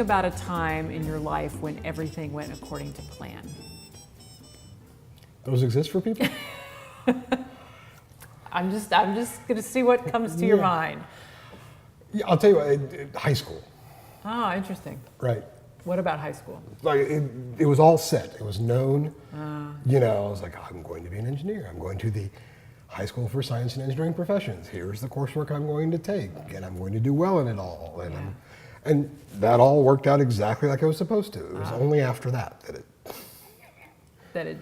about a time in your life when everything went according to plan. Those exist for people? I'm just gonna see what comes to your mind. Yeah, I'll tell you what, high school. Oh, interesting. Right. What about high school? Like it was all set. It was known. I was like, I'm going to be an engineer. I'm going to the High School for Science and Engineering Professions. Here's the coursework I'm going to take, and I'm going to do well in it all. And that all worked out exactly like it was supposed to. It was only after that it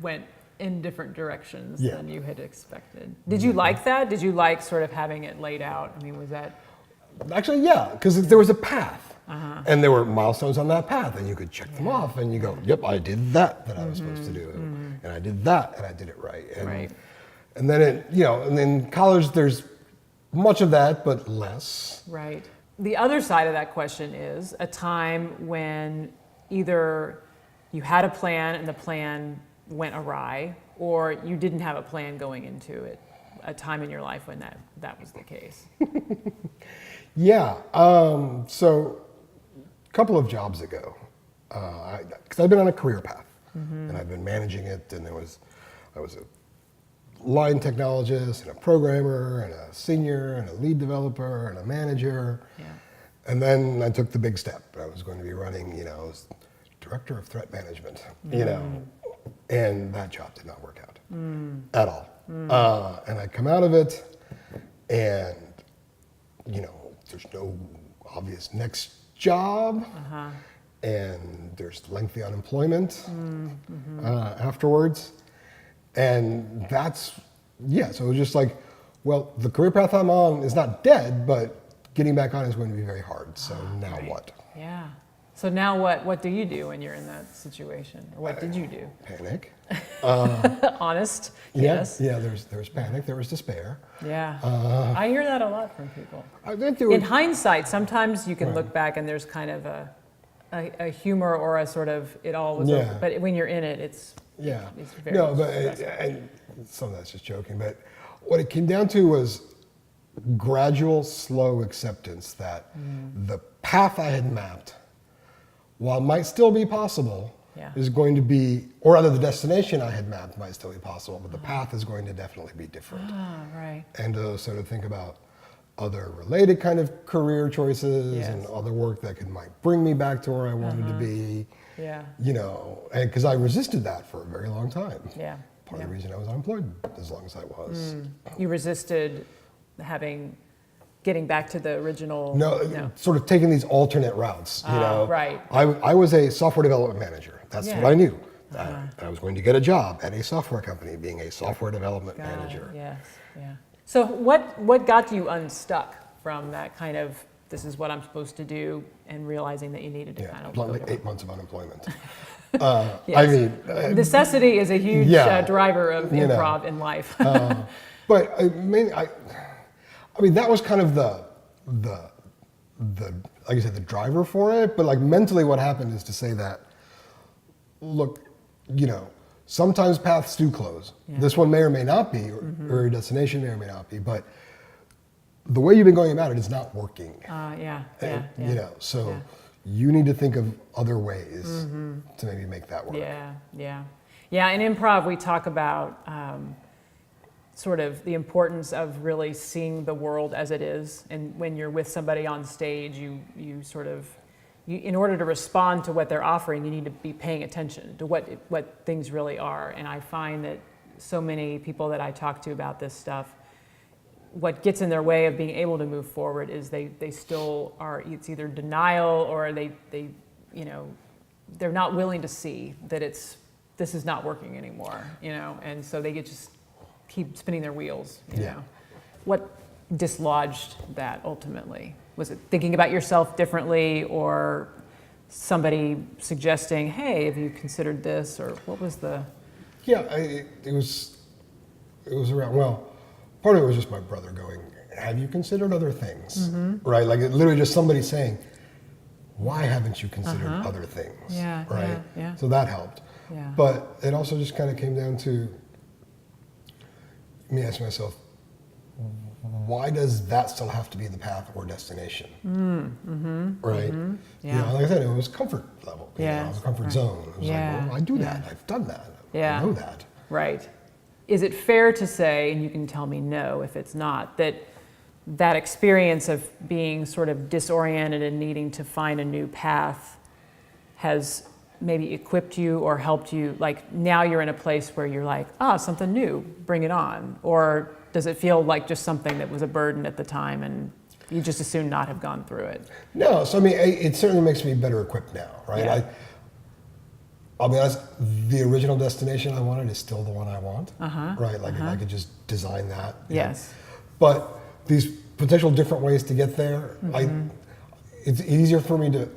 went in different directions Yeah. than you had expected. Did you like that? Did you like sort of having it laid out? I mean, was that? Actually, yeah, because there was a path. And there were milestones on that path, and you could check them off, and you go, yep, I did that I was supposed to do, and I did that, and I did it right. And then and in college, there's much of that, but less. Right. The other side of that question is a time when either you had a plan and the plan went awry, or you didn't have a plan going into it. A time in your life when that was the case. Yeah. So a couple of jobs ago, because I've been on a career path, and I've been managing it, and I was a line technologist and a programmer and a senior and a lead developer and a manager. Yeah. And then I took the big step. I was going to be running, as director of threat management, and that job did not work out at all. And I come out of it, and there's no obvious next job, and there's lengthy unemployment afterwards, and so it was just like, well, the career path I'm on is not dead, but getting back on is going to be very hard. So now what? Yeah. So now what do you do when you're in that situation? Or what did you do? Panic. Honest. Yes. Yeah, there's panic, there was despair. Yeah. I hear that a lot from people. In hindsight, sometimes you can look back and there's kind of a humor or a sort of it all was over. But when you're in it, it's very and some of that's just joking, but what it came down to was gradual, slow acceptance that the path I had mapped, while might still be possible, is going to be, or rather the destination I had mapped might still be possible, but the path is going to definitely be different. Right. And to sort of think about other related kind of career choices and other work that might bring me back to where I wanted to be. Yeah. And because I resisted that for a very long time. Yeah. Part of the reason I was unemployed as long as I was. You resisted getting back to the original. No, sort of taking these alternate routes. Right. I was a software development manager. That's what I knew. I was going to get a job at a software company, being a software development manager. Yes. Yeah. So what got you unstuck from that kind of this is what I'm supposed to do and realizing that you needed to kind of like 8 months of unemployment. I mean, necessity is a huge driver of improv in life. But I mean, that was kind of the like I said, the driver for it. But like mentally, what happened is to say that, look, sometimes paths do close. Yeah. This one may or may not be, or your destination may or may not be. But the way you've been going about it is not working. So you need to think of other ways to maybe make that work. Yeah. In improv, we talk about sort of the importance of really seeing the world as it is. And when you're with somebody on stage, you in order to respond to what they're offering, you need to be paying attention to what things really are. And I find that so many people that I talk to about this stuff, what gets in their way of being able to move forward is they still are, it's either denial or they're not willing to see that this is not working anymore, and so they just keep spinning their wheels, you know. What dislodged that ultimately? Was it thinking about yourself differently, or somebody suggesting, hey, have you considered this, or what was the? Yeah, it was around, well, part of it was just my brother going, have you considered other things? Right, like literally just somebody saying, why haven't you considered other things? Right? Yeah. So that helped. Yeah. But it also just kind of came down to me asking myself, why does that still have to be the path or destination? Right? Yeah. Like I said, it was comfort level. Yeah. It was a comfort zone. It was like, well, I do that. I've done that. Yeah. I know that. Right. Is it fair to say, and you can tell me no if it's not, that experience of being sort of disoriented and needing to find a new path has maybe equipped you or helped you, like now you're in a place where you're like, something new, bring it on? Or does it feel like just something that was a burden at the time and you just as soon not have gone through it? No, so I mean, it certainly makes me better equipped now, right? Yeah. I'll be honest, the original destination I wanted is still the one I want, right? Like if I could just design that. Yes. But these potential different ways to get there, it's easier for me to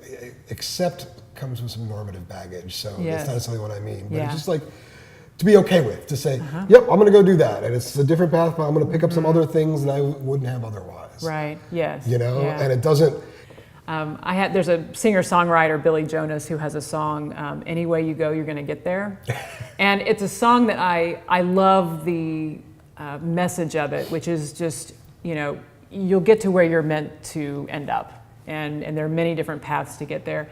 accept. Comes with some normative baggage, so that's not necessarily what I mean. But it's just like to be okay with, to say, yep, I'm going to go do that, and it's a different path, but I'm going to pick up some other things that I wouldn't have otherwise. Right. Yes. And it doesn't. There's a singer-songwriter, Billy Jonas, who has a song, "Any Way You Go, You're Gonna Get There," and it's a song that I love the message of it, which is just you'll get to where you're meant to end up, and there are many different paths to get there.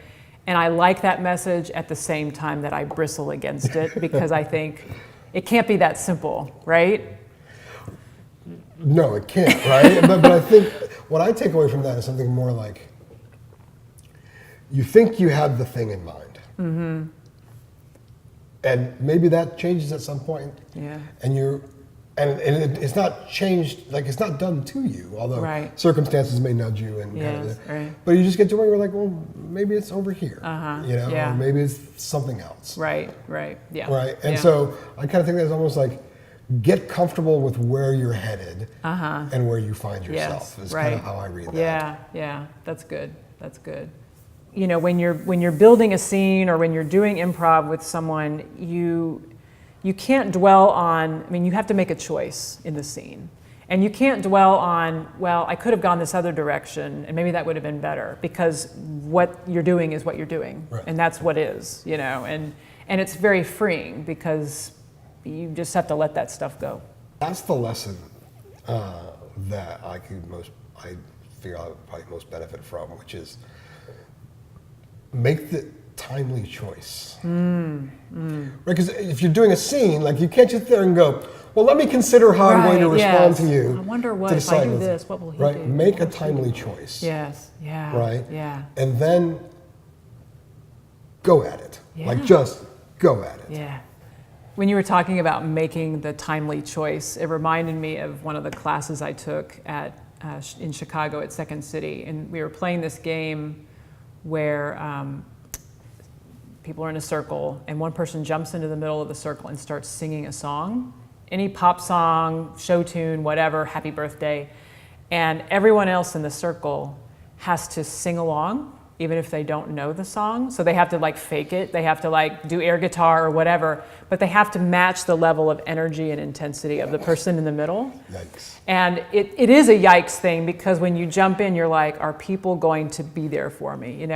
And I like that message at the same time that I bristle against it because I think it can't be that simple, right? No, it can't, right? but I think what I take away from that is something more like you think you have the thing in mind. And maybe that changes at some point. Yeah. And it's not changed, like it's not done to you, although circumstances may nudge you and but you just get to where you're like, well, maybe it's over here, or maybe it's something else. Right. Yeah. Right. And so I kind of think that's almost like get comfortable with where you're headed and where you find yourself is kind of how I read that. Yeah. That's good. When you're building a scene or when you're doing improv with someone, you can't dwell on, you have to make a choice in the scene. And you can't dwell on, well, I could have gone this other direction and maybe that would have been better, because what you're doing is what you're doing. Right. And that's what is, and it's very freeing because you just have to let that stuff go. That's the lesson that I figure I would probably most benefit from, which is make the timely choice. Right? Because if you're doing a scene, like you can't sit there and go, well, let me consider how I'm going to respond to you. I wonder what, if I do this, what will he do? Make a timely choice. Yes, Right? Yeah. And then go at it. Like just go at it. Yeah. When you were talking about making the timely choice, it reminded me of one of the classes I took in Chicago at Second City. And we were playing this game where people are in a circle, and one person jumps into the middle of the circle and starts singing a song, any pop song, show tune, whatever, happy birthday, and everyone else in the circle has to sing along, even if they don't know the song. So they have to fake it, they have to do air guitar or whatever, but they have to match the level of energy and intensity of the person in the middle. Yikes. And it is a yikes thing, because when you jump in, you're like, are people going to be there for me,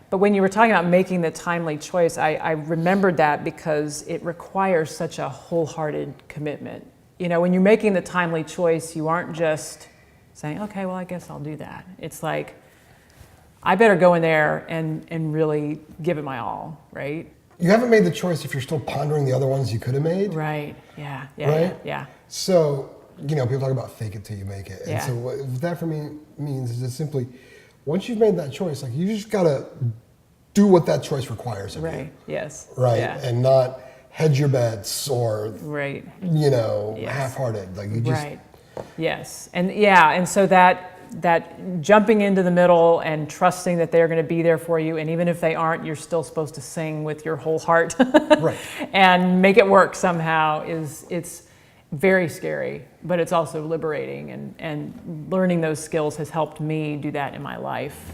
But when you were talking about making the timely choice, I remembered that because it requires such a wholehearted commitment. When you're making the timely choice, you aren't just saying, okay, well, I guess I'll do that. It's like, I better go in there and really give it my all, right? You haven't made the choice if you're still pondering the other ones you could have made. Right, yeah. Yeah. So, people talk about fake it till you make it. And so what that for me means is it's simply, once you've made that choice, you just gotta do what that choice requires of you. Right. Yes. Right. Yeah. And not hedge your bets or half-hearted. You just right. Yes. And so that jumping into the middle and trusting that they're going to be there for you, and even if they aren't, you're still supposed to sing with your whole heart. Right. And make it work somehow it's very scary, but it's also liberating, and learning those skills has helped me do that in my life.